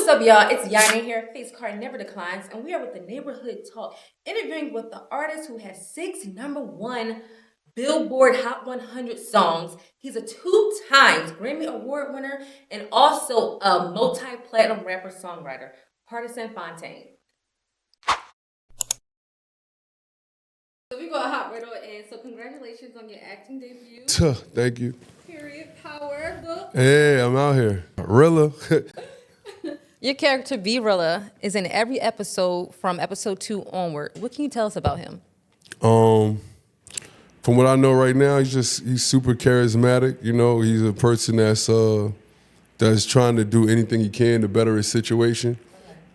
up, y'all? It's Yahné here. Face card never declines, and we are with the Neighborhood Talk, interviewing with the artist who has 6 #1 Billboard Hot 100 songs. He's a 2 times Grammy Award winner and also a multi-platinum rapper-songwriter, Pardison Fontaine. So we're gonna hop right on in. So congratulations on your acting debut. Thank you. Period. Power. Book. Hey, I'm out here. Rilla. Your character, V-Rilla, is in every episode from episode 2 onward. What can you tell us about him? From what I know right now, he's super charismatic. You know, he's a person that's trying to do anything he can to better his situation.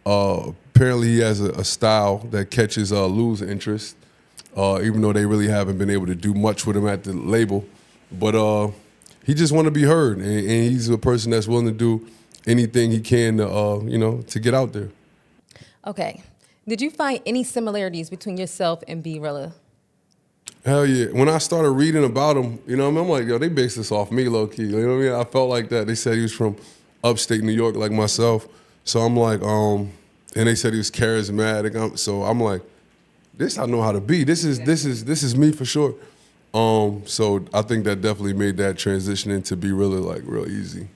Apparently, he has a style that catches Lou's interest, even though they really haven't been able to do much with him at the label. But he just want to be heard, and he's a person that's willing to do anything he can to get out there. Okay. Did you find any similarities between yourself and V-Rilla? Hell yeah. When I started reading about him, I'm like, yo, they based this off me, low-key. You know what I mean? I felt like that. They said he was from upstate New York, like myself. So I'm like, and they said he was charismatic. So I'm like, this I know how to be. This is me for sure. So I think that definitely made that transition into V-Rilla like real easy.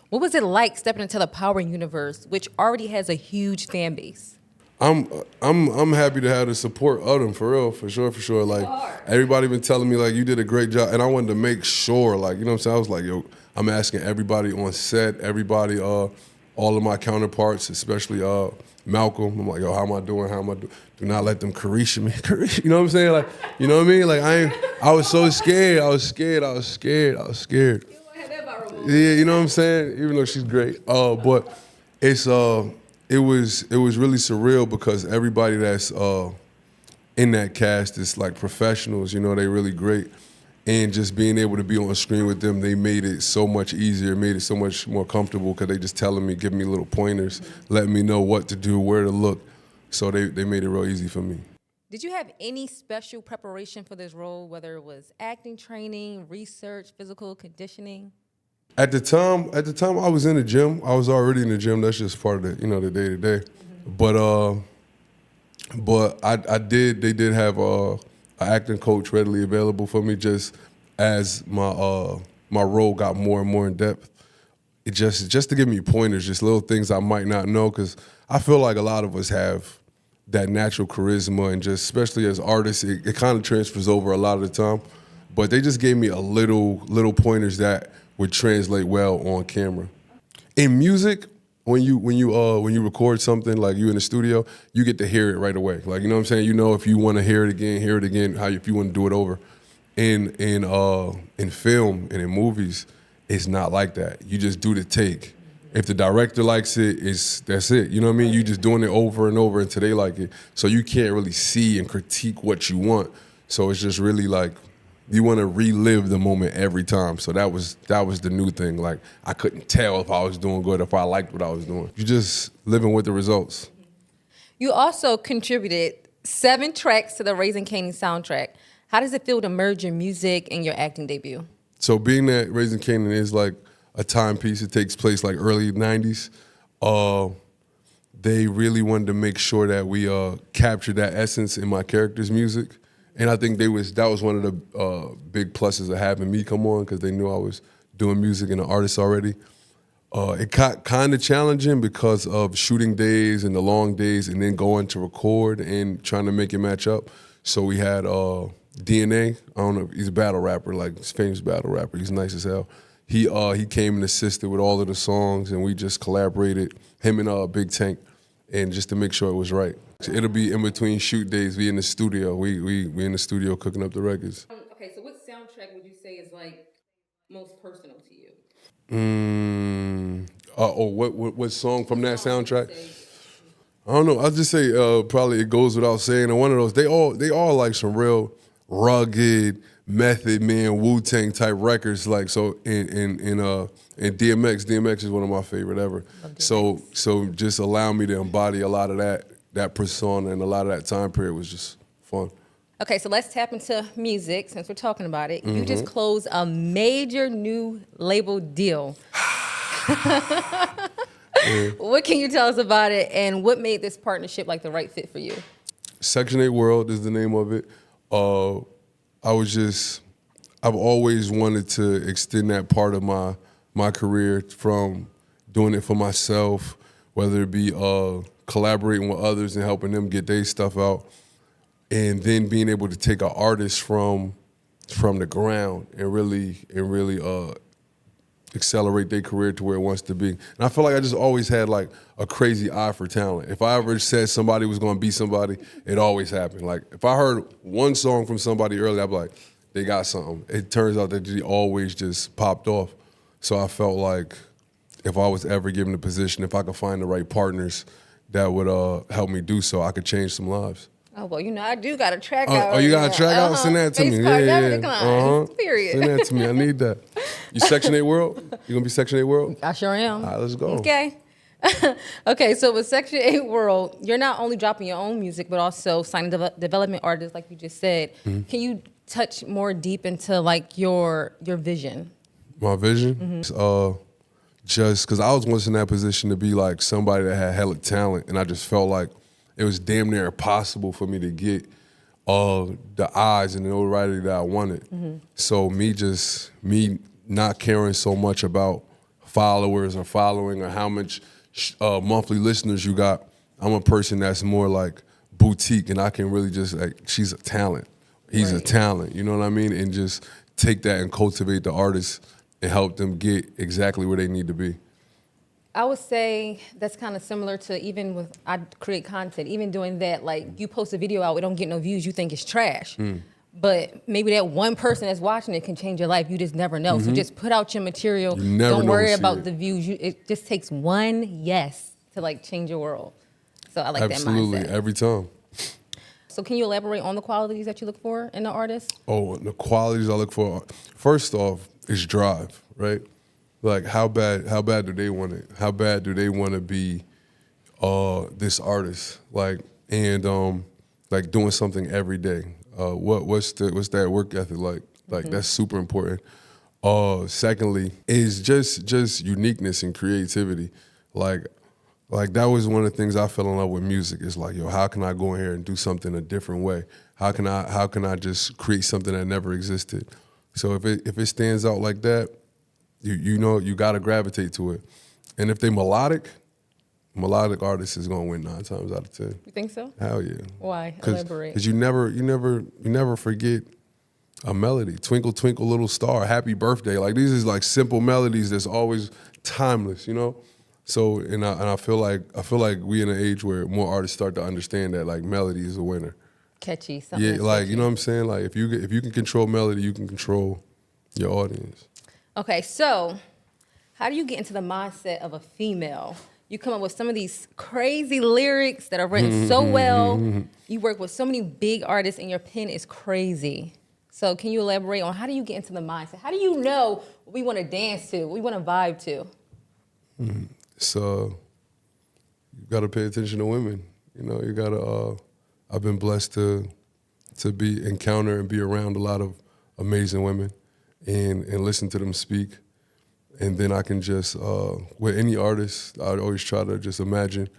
What was it like stepping into the Power universe, which already has a huge fan base? I'm happy to have the support of them, for real, for sure. Like, everybody been telling me, like, you did a great job, and I wanted to make sure, like, you know what I'm saying? I was like, yo, I'm asking everybody on set, everybody, all of my counterparts, especially Malcolm. I'm like, yo, how am I doing? Do not let them Carisha me. You know what I'm saying? Like, you know what I mean? Like, I was so scared. I was scared. Yeah, you know what I'm saying? Even though she's great. But it was really surreal because everybody that's in that cast is like professionals, they really great. And just being able to be on screen with them, they made it so much easier, made it so much more comfortable because they just telling me, giving me little pointers, letting me know what to do, where to look. So they made it real easy for me. Did you have any special preparation for this role, whether it was acting training, research, physical conditioning? At the time, I was in the gym. I was already in the gym. That's just part of the, the day to day. But I did. They did have an acting coach readily available for me. Just as my role got more and more in depth, it just to give me pointers, just little things I might not know. Because I feel like a lot of us have that natural charisma, and just especially as artists, it kind of transfers over a lot of the time. But they just gave me a little pointers that would translate well on camera. In music, when you record something, like you in the studio, you get to hear it right away. Like, you know what I'm saying? You know if you want to hear it again, if you want to do it over. In film and in movies, it's not like that. You just do the take. If the director likes it, that's it. You know what I mean? You just doing it over and over until they like it. So you can't really see and critique what you want. So it's just really like, you want to relive the moment every time. So that was the new thing. Like, I couldn't tell if I was doing good, if I liked what I was doing. You just living with the results. You also contributed 7 tracks to the Raising Kanan soundtrack. How does it feel to merge your music and your acting debut? So being that Raising Kanan is like a timepiece, it takes place like early 90s. They really wanted to make sure that we captured that essence in my character's music. And I think that was one of the big pluses of having me come on, because they knew I was doing music and an artist already. It got kind of challenging because of shooting days and the long days, and then going to record and trying to make it match up. So we had DNA. I don't know, he's a battle rapper, like he's a famous battle rapper. He's nice as hell. He came and assisted with all of the songs, and we just collaborated, him and Big Tank, and just to make sure it was right. It'll be in between shoot days. We in the studio. We in the studio cooking up the records. Okay, so what soundtrack would you say is like most personal to you? What song from that soundtrack? I don't know. I'll just say probably It Goes Without Saying. And one of those, they all like some real rugged Method Man, Wu-Tang type records. Like, so in DMX is one of my favorite ever. So just allow me to embody a lot of that persona, and a lot of that time period was just fun. Okay, so let's tap into music since we're talking about it. You just closed a major new label deal. What can you tell us about it, and what made this partnership like the right fit for you? Section 8 World is the name of it. I've always wanted to extend that part of my career from doing it for myself, whether it be collaborating with others and helping them get their stuff out, and then being able to take an artist from the ground and really accelerate their career to where it wants to be. And I feel like I just always had like a crazy eye for talent. If I ever said somebody was gonna be somebody, it always happened. Like if I heard one song from somebody early, I'd be like, they got something. It turns out that they always just popped off. So I felt like if I was ever given a position, if I could find the right partners that would help me do so, I could change some lives. Oh, well, I do got a track out. Oh, you got a track out? Send that to me. Yeah. Period. Send that to me. I need that. You Section 8 World? You gonna be Section 8 World? I sure am. All right, let's go. Okay. Okay, so with Section 8 World, you're not only dropping your own music, but also signing development artists, like you just said. Mm-hmm. Can you touch more deep into like your vision? My vision? Just because I was once in that position to be like somebody that had hella talent, and I just felt like it was damn near impossible for me to get the eyes and the notoriety that I wanted. Mm-hmm. So me not caring so much about followers or following or how much monthly listeners you got, I'm a person that's more like boutique, and I can really just like, she's a talent. He's a talent, you know what I mean? And just take that and cultivate the artists and help them get exactly where they need to be. I would say that's kind of similar to even with I create content. Even doing that, like you post a video out, we don't get no views, you think it's trash. But maybe that one person that's watching it can change your life. You just never know. So just put out your material. Don't worry about the views. It just takes one yes to like change your world. So I like that mindset. Absolutely, every time. So can you elaborate on the qualities that you look for in the artist? Oh, the qualities I look for. First off, is drive, right? Like how bad do they want it? How bad do they want to be this artist? Like like doing something every day. What's that work ethic like? Like that's super important. Secondly, is just uniqueness and creativity. Like that was one of the things I fell in love with music. It's like, yo, how can I go in here and do something a different way? How can I just create something that never existed? So if it stands out like that, you know you gotta gravitate to it. And if they melodic artist is gonna win 9 times out of 10. You think so? Hell yeah. Why? Elaborate. Because you never forget a melody. Twinkle, twinkle, little star, happy birthday. Like these is like simple melodies that's always timeless, you know? So and I feel like we in an age where more artists start to understand that like melody is a winner. Catchy, something. Yeah, like catchy. you know what I'm saying? Like if you can control melody, you can control your audience. Okay, so how do you get into the mindset of a female? You come up with some of these crazy lyrics that are written so well. You work with so many big artists, and your pen is crazy. So can you elaborate on how do you get into the mindset? How do you know what we want to dance to, what we want to vibe to? So you got to pay attention to women. You know, you got to. I've been blessed to encounter and be around a lot of amazing women, and listen to them speak. And then I can just, with any artist, I'd always try to just imagine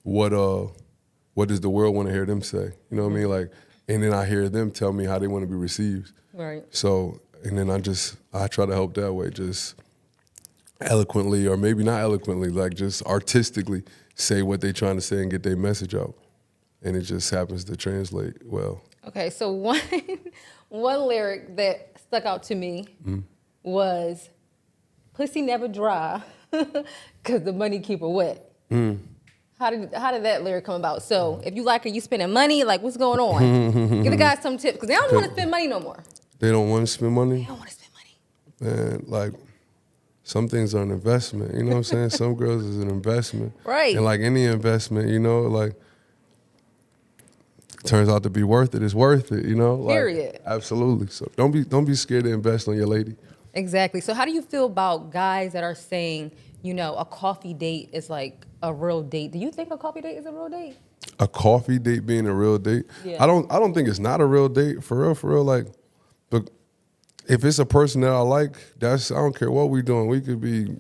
what does the world want to hear them say? You know what I mean? Like, and then I hear them tell me how they want to be received. Right. So, and then I try to help that way, just eloquently, or maybe not eloquently, like just artistically say what they're trying to say and get their message out. And it just happens to translate well. Okay, so one lyric that stuck out to me was, "Pussy never dry, 'cause the money keep her wet." How did that lyric come about? So if you like her, you spending money, like what's going on? Give the guys some tips, because they don't want to spend money no more. They don't want to spend money? They don't want to spend money. Man, like, some things are an investment, you know what I'm saying? Some girls is an investment. Right. And like any investment, you know, like, turns out to be worth it, it's worth it, you know? Like, Period. Absolutely. So don't be scared to invest on your lady. Exactly. So how do you feel about guys that are saying, you know, a coffee date is like a real date? Do you think a coffee date is a real date? A coffee date being a real date? Yeah. I don't think it's not a real date, for real. Like, but if it's a person that I like, I don't care what we doing. We could be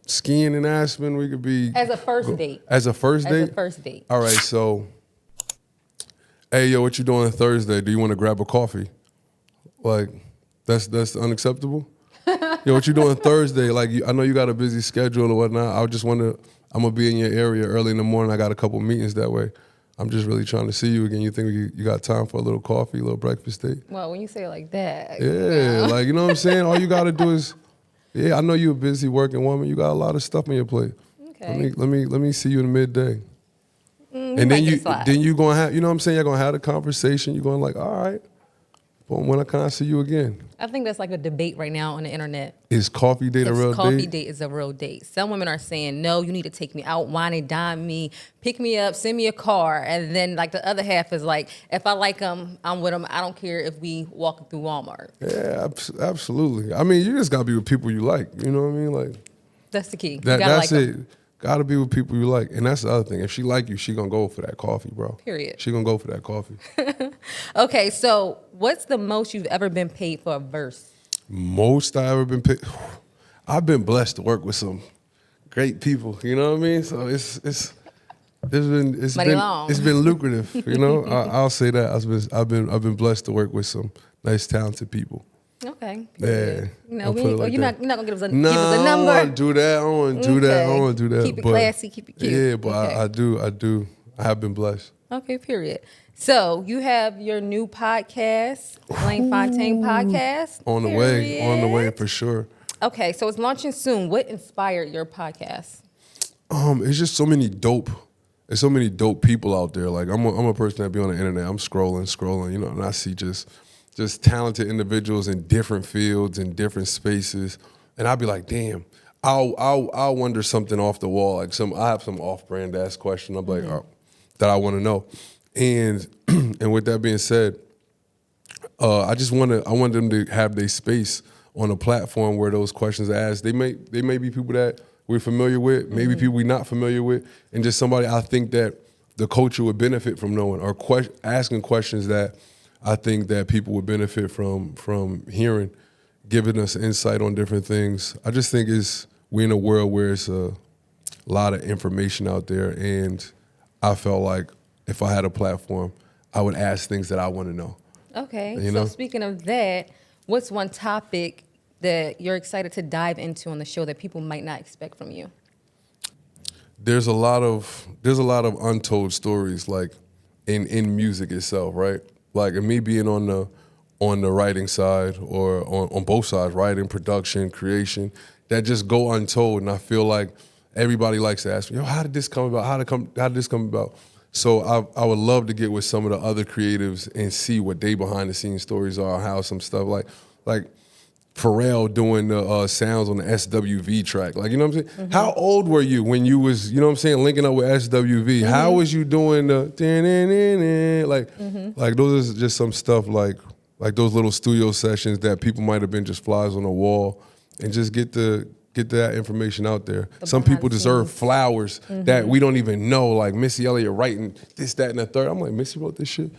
skiing in Aspen. We could be As a first date. As a first date. As a first date. All right. So, hey, yo, what you doing Thursday? Do you want to grab a coffee? Like, that's unacceptable. Yo, what you doing Thursday? Like, I know you got a busy schedule or whatnot. I just want to. I'm gonna be in your area early in the morning. I got a couple meetings that way. I'm just really trying to see you again. You think you got time for a little coffee, a little breakfast date? Well, when you say it like that. Yeah, like, you know what I'm saying? All you got to do is, yeah, I know you're a busy working woman. You got a lot of stuff on your plate. Okay. Let me see you in the midday. And then you gonna have, you know what I'm saying? You're gonna have a conversation. You're going like, all right, well, when can I see you again? I think that's like a debate right now on the internet. Is coffee date a real Coffee date? date is a real date. Some women are saying, no, you need to take me out, wine and dine me, pick me up, send me a car. And then like the other half is like, if I like them, I'm with them. I don't care if we walk through Walmart. Yeah, absolutely. I mean, you just gotta be with people you like. You know what I mean? Like, that's the key. that's it. Gotta be with people you like. And that's the other thing. If she like you, she gonna go for that coffee, bro. Period. She gonna go for that coffee. Okay, so what's the most you've ever been paid for a verse? Most I ever been paid. I've been blessed to work with some great people. You know what I mean? So it's been lucrative. You know, I'll say that. I've been blessed to work with some nice, talented people. Okay. Yeah. No, you're not gonna give us a No, give us a number. I don't want to do that. I don't want to do that. I don't want to do that. Keep it classy. Keep it cute. Yeah, but okay. I do. I have been blessed. Okay. Period. So you have your new podcast, Blame Fontaine podcast. On the way for sure. Okay, so it's launching soon. What inspired your podcast? It's just so many dope. There's so many dope people out there. Like I'm a person that be on the internet. I'm scrolling, you know, and I see just talented individuals in different fields and different spaces, and I'll be like, damn. I'll wonder something off the wall. Like I have some off-brand ass question. I'm like, oh, that I want to know. And and with that being said, I want them to have their space on a platform where those questions are asked. They may be people that we're familiar with, maybe people we're not familiar with, and just somebody I think that the culture would benefit from knowing, or asking questions that I think that people would benefit from hearing, giving us insight on different things. I just think we're in a world where it's a lot of information out there, and I felt like if I had a platform, I would ask things that I want to know. Okay. You know? So speaking of that, what's one topic that you're excited to dive into on the show that people might not expect from you? There's a lot of untold stories, like in music itself, right? Like, and me being on the writing side, or on both sides, writing, production, creation, that just go untold. And I feel like everybody likes to ask me, yo, how did this come about? How did this come about? So I would love to get with some of the other creatives and see what they behind the scenes stories are, how some stuff like Pharrell doing the sounds on the SWV track. Like, you know what I'm saying? Mm-hmm. How old were you when you was, you know what I'm saying, linking up with SWV? Mm-hmm. How was you doing the like those are just some stuff like those little studio sessions that people might have been just flies on the wall, and just get that information out there. Some people deserve flowers that we don't even know, like Missy Elliott writing this, that, and the third. I'm like, Missy wrote this shit?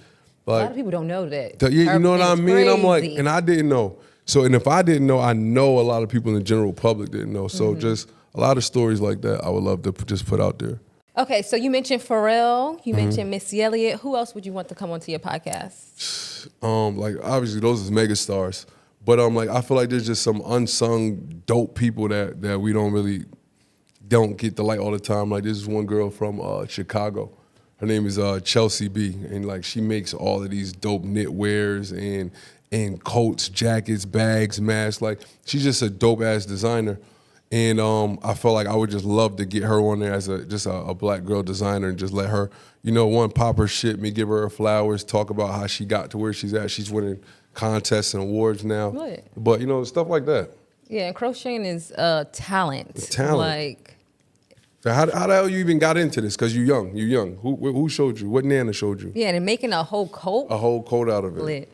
Like, a lot of people don't know that. Yeah, you know what I mean? Crazy. I'm like, and I didn't know. So, and if I didn't know, I know a lot of people in the general public didn't know. So just a lot of stories like that I would love to just put out there. Okay, so you mentioned Pharrell, you mentioned Missy Elliott. Who else would you want to come onto your podcast? Like, obviously those is mega stars. But like, I feel like there's just some unsung dope people that we don't get the light all the time. Like, this is one girl from Chicago. Her name is Chelsea B, and like, she makes all of these dope knitwears and coats, jackets, bags, masks. Like, she's just a dope ass designer. And I felt like I would just love to get her on there as a black girl designer, and just let her, pop her shit, me give her flowers, talk about how she got to where she's at. She's winning contests and awards now. Good. But, stuff like that. Yeah, and crocheting is talent. It's talent. Like, so how the hell you even got into this? Because you're young. Who showed you? What Nana showed you? Yeah, and making a whole coat. A whole coat out of it. Lit.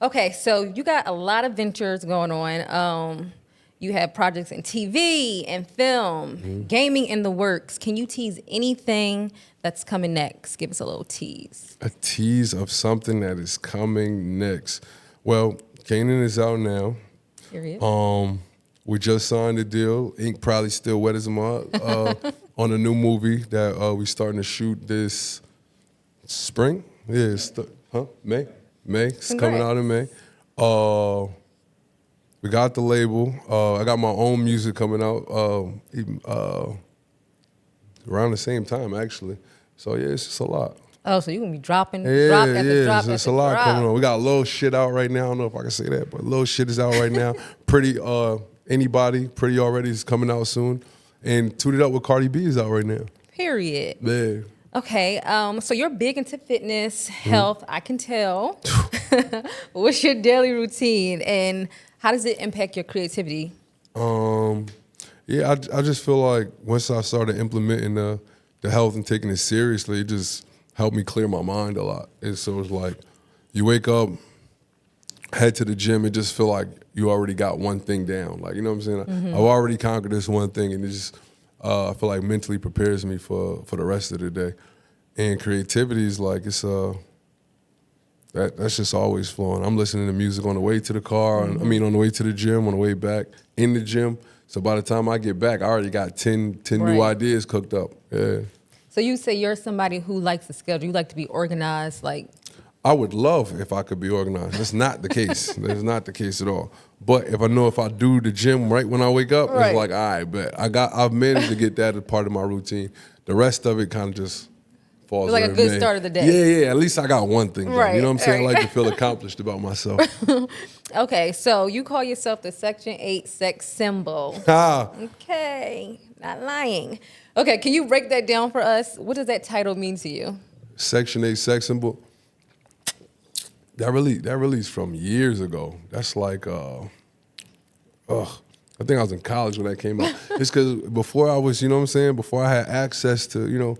Okay, so you got a lot of ventures going on. You have projects in TV and film, gaming in the works. Can you tease anything that's coming next? Give us a little tease. A tease of something that is coming next. Well, Kanan is out now. Period. We just signed a deal. Ink probably still wet as a mug on a new movie that we starting to shoot this spring. Yeah, May. May. It's coming out in May. We got the label. I got my own music coming out around the same time, actually. So yeah, it's just a lot. Oh, so you gonna be dropping drop Yeah, after drop after it's a lot drop. coming on. We got little shit out right now. I don't know if I can say that, but little shit is out right now. Pretty Anybody, Pretty Already is coming out soon. And Tooted Up with Cardi B is out right now. Period. Yeah. Okay, so you're big into fitness, health, I can tell. What's your daily routine and how does it impact your creativity? Yeah, I just feel like once I started implementing the health and taking it seriously, it just helped me clear my mind a lot. And so it's like you wake up, head to the gym, and just feel like you already got one thing down. Like, you know what I'm saying? I've already conquered this one thing, and it just I feel like mentally prepares me for the rest of the day. And creativity is like that's just always flowing. I'm listening to music on the way to the car, on the way to the gym, on the way back in the gym. So by the time I get back, I already got 10 new ideas cooked up. Yeah. So you say you're somebody who likes to schedule, you like to be organized, like. I would love if I could be organized. That's not the case. That's not the case at all. But if I do the gym right when I wake up, it's like, all right, bet. I've managed to get that as part of my routine. The rest of it kind of just falls. It's like a good start of the day. Yeah. At least I got one thing done. You know what I'm saying? I like to feel accomplished about myself. Okay, so you call yourself the Section 8 sex symbol. Okay, not lying. Okay, can you break that down for us? What does that title mean to you? Section 8 sex symbol. That released from years ago. That's like, I think I was in college when that came out. It's because before I was, you know what I'm saying, before I had access to, you know,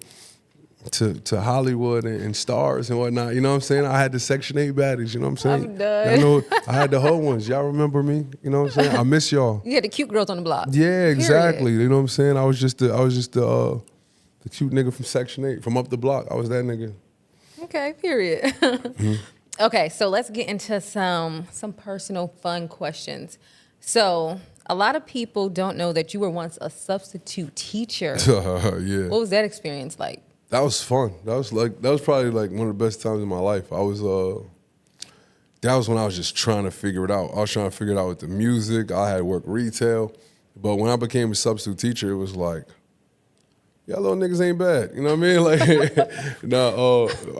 to Hollywood and stars and whatnot, you know what I'm saying? I had the Section 8 baddies, you know what I'm saying? I'm done. I know I had the whole ones. Y'all remember me? You know what I'm saying? I miss y'all. You had the cute girls on the block. Yeah, exactly. Period. You know what I'm saying? I was just the cute nigga from Section 8, from up the block. I was that nigga. Okay, period. Okay, so let's get into some personal fun questions. So a lot of people don't know that you were once a substitute teacher. Yeah. What was that experience like? That was fun. That was probably like one of the best times in my life. That was when I was just trying to figure it out. I was trying to figure it out with the music. I had worked retail. But when I became a substitute teacher, it was like, y'all little niggas ain't bad. You know what I mean? Like,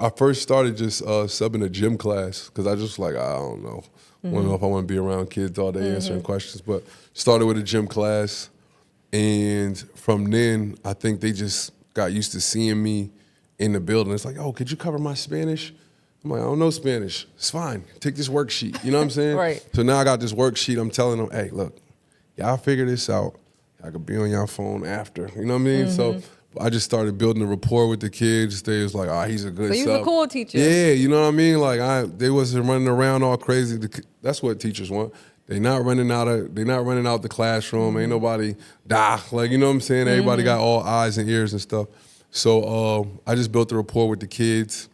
I first started just subbing a gym class because I just like, I don't know. I don't know if I want to be around kids all day answering questions. But started with a gym class. And from then, I think they just got used to seeing me in the building. It's like, oh, could you cover my Spanish? I'm like, I don't know Spanish. It's fine. Take this worksheet. You know what I'm saying? Right. So now I got this worksheet. I'm telling them, hey, look, y'all figure this out. I could be on y'all phone after. You know what I mean? So I just started building a rapport with the kids. They was like, oh, he's a good sub. So you was a cool teacher. Yeah, you know what I mean? Like they wasn't running around all crazy. That's what teachers want. They not running out the classroom. Ain't nobody die. Like, you know what I'm saying? Everybody got all eyes and ears and stuff. So I just built a rapport with the kids.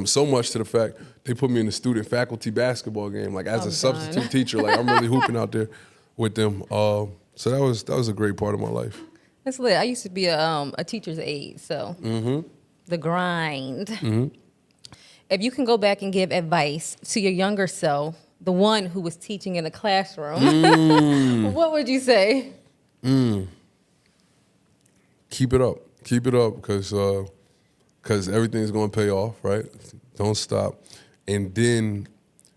So much to the fact they put me in the student faculty basketball game. Like as a substitute teacher, like I'm really hooping out there with them. So that was a great part of my life. That's lit. I used to be a teacher's aide, so the grind. If you can go back and give advice to your younger self, the one who was teaching in the classroom, what would you say? Keep it up. Keep it up because everything's going to pay off, right? Don't stop. And then,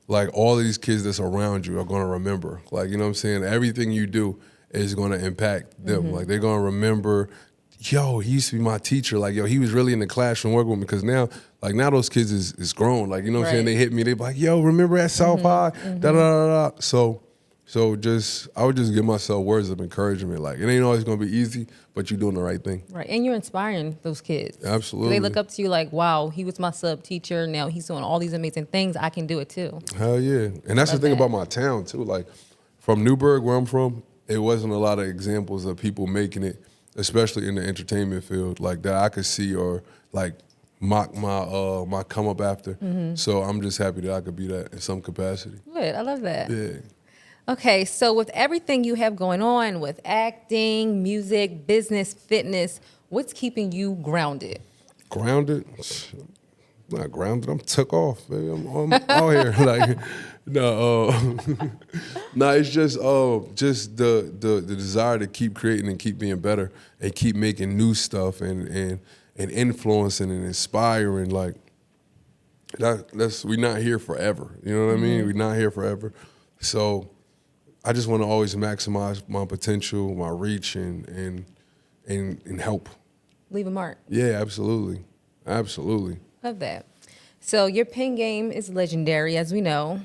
like, all of these kids that's around you are going to remember. Like, you know what I'm saying? Everything you do is going to impact them. Like, they're going to remember, yo, he used to be my teacher. Like, yo, he was really in the classroom working with me. Because now those kids is grown. Like, you know what I'm saying? They hit me. They be like, yo, remember at South High? Da-da-da-da. So I would just give myself words of encouragement. Like, it ain't always going to be easy, but you're doing the right thing. Right, and you're inspiring those kids. Absolutely. They look up to you like, wow, he was my sub teacher. Now he's doing all these amazing things. I can do it too. Hell yeah. And that's the thing about my town too. Like, from Newburgh, where I'm from, it wasn't a lot of examples of people making it, especially in the entertainment field, like that I could see or like mock my come up after. So I'm just happy that I could be that in some capacity. Good, I love that. Yeah. Okay, so with everything you have going on with acting, music, business, fitness, what's keeping you grounded? Grounded? Not grounded. I'm took off, baby. I'm out here. Like, no, no. It's just the desire to keep creating and keep being better and keep making new stuff and influencing and inspiring. Like that's we not here forever. You know what I mean? We're not here forever. So I just want to always maximize my potential, my reach, and help. Leave a mark. Yeah, absolutely, absolutely. Love that. So your pen game is legendary, as we know.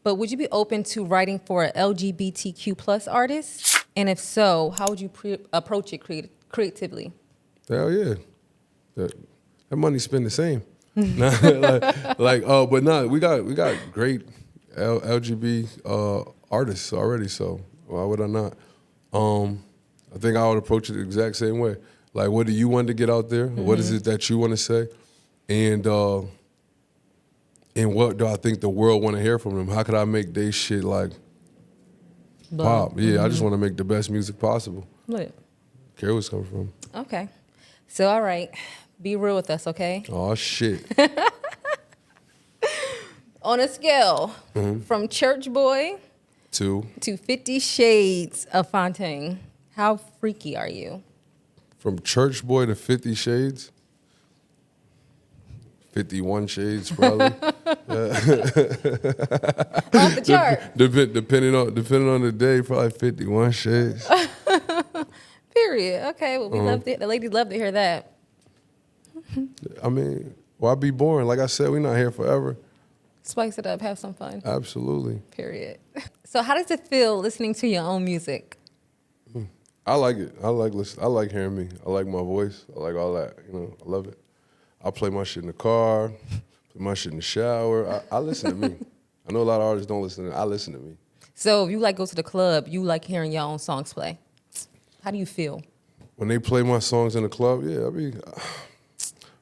But would you be open to writing for an LGBTQ plus artist? And if so, how would you approach it creatively? Hell yeah, that money spent the same. Nah, but no, we got great LGB artists already. So why would I not? I think I would approach it the exact same way. Like, what do you want to get out there? Mm-hmm. What is it that you want to say? And what do I think the world want to hear from them? How could I make their shit like pop? Yeah, I just want to make the best music possible. Lit. Care where it's coming from. Okay. So, all right. Be real with us, okay? Oh, shit. On a scale from Church Boy to 50 Shades of Fontaine, how freaky are you? From Church Boy to 50 Shades? 51 Shades, probably. Off the chart. Depending on the day, probably 51 Shades. Period. Okay, well, the ladies love to hear that. I mean, why be boring? Like I said, we're not here forever. Spice it up, have some fun. Absolutely. Period. So how does it feel listening to your own music? I like it. I like hearing me. I like my voice. I like all that. You know, I love it. I play my shit in the car, play my shit in the shower. I listen to me. I know a lot of artists don't listen to me. I listen to me. So if you go to the club, you like hearing your own songs play. How do you feel? When they play my songs in the club, yeah,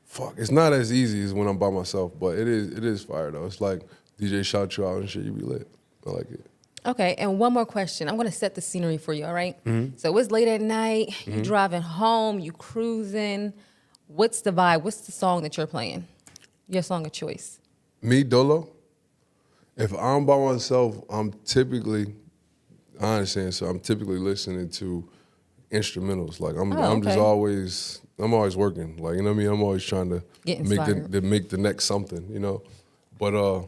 fuck. It's not as easy as when I'm by myself, but it is fire though. It's like DJ shout you out and shit, you be lit. I like it. Okay, and one more question. I'm gonna set the scenery for you, all right? Mm-hmm. So it's late at night, you driving home, you cruising. What's the vibe? What's the song that you're playing? Your song of choice. Me, Dolo, if I'm by myself, I'm typically listening to instrumentals. Like I'm always working. Like, you know what I mean? I'm always trying to make the next something, you know? But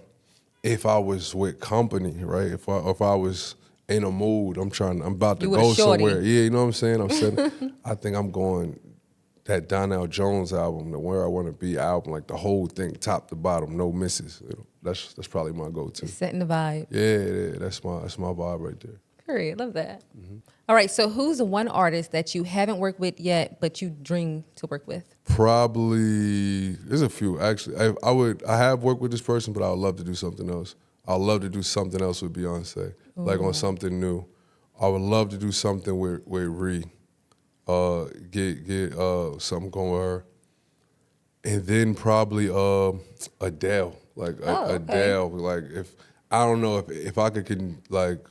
if I was with company, right? If I was in a mood, I'm about to go somewhere. Yeah, you know what I'm saying? I'm saying I think I'm going that Donnell Jones album, the Where I Want to Be album, like the whole thing, top to bottom, no misses. You know, that's probably my go-to. Setting the vibe. Yeah, that's my vibe right there. Period. Love that. Mm-hmm. All right, so who's the one artist that you haven't worked with yet, but you dream to work with? Probably, there's a few actually. I have worked with this person, but I would love to do something else. I'd love to do something else with Beyonce, like on something new. I would love to do something with Ree. Get something going with her, and then probably Adele, Adele. Like if I don't know if I can like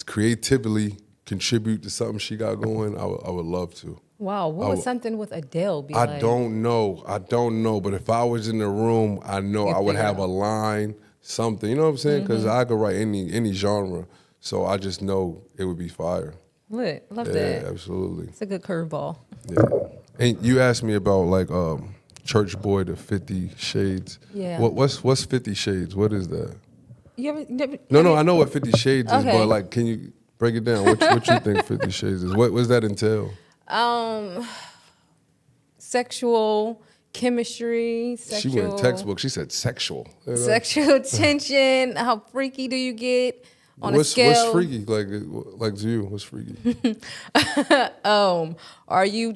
creatively contribute to something she got going, I would love to. Wow, what would something with Adele be like? I don't know, but if I was in the room, I know I would have a line, something. You know what I'm saying? Because I could write any genre, so I just know it would be fire. Lit. Love that. Yeah, absolutely. It's a good curveball. Yeah. And you asked me about like Church Boy to 50 Shades. Yeah. What's 50 Shades? What is that? Never, No, I know what 50 Shades is, Okay. but like, can you break it down? What you think 50 Shades is? What does that entail? Sexual chemistry. She went textbook. She said sexual. Sexual tension. How freaky do you get? On a scale. What's freaky? Like to you, what's freaky? Are you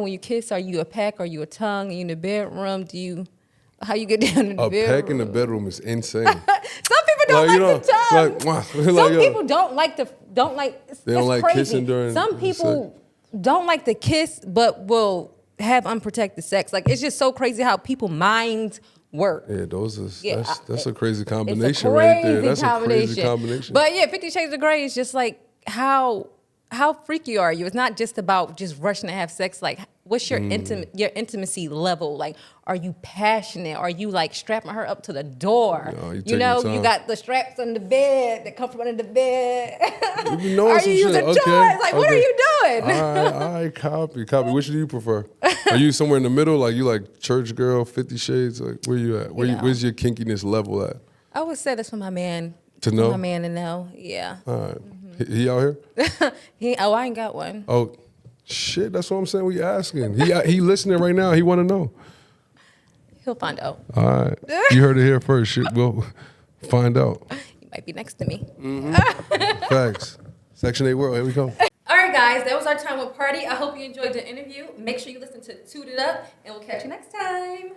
when you kiss, are you a peck? Are you a tongue? Are you in the bedroom? How you get down in the bedroom? A peck in the bedroom is insane. Some people don't like the tongue. Some people don't like They don't like crazy. kissing during Some people don't like to kiss, but will have unprotected sex. Like, it's just so crazy how people mind work. Yeah, those is Yeah, that's a crazy combination It's a right there. crazy That's a crazy combination. combination. But yeah, 50 Shades of Grey is just like how freaky are you? It's not just about just rushing to have sex. Like, what's your intimacy level? Like, are you passionate? Are you like strapping her up to the door? No, you You taking know, time. you got the straps on the bed that come from under the bed. You be knowing Are some you shit. using Okay, toys? Like, what are okay. you doing? All right, copy. Which do you prefer? Are you somewhere in the middle? Like you like church girl, 50 Shades? Like where you at? Where's your kinkiness level at? I would say that's for my man. To know? For my man to know. Yeah. All right. He out here? I ain't got one. Oh, shit. That's what I'm saying. We asking. He listening right now. He want to know. He'll find out. All right. You heard it here first. Shit, we'll find out. He might be next to me. Facts. Section 8 World. Here we go. All right, guys, that was our time with Pardi. I hope you enjoyed the interview. Make sure you listen to Toot It Up, and we'll catch you next time.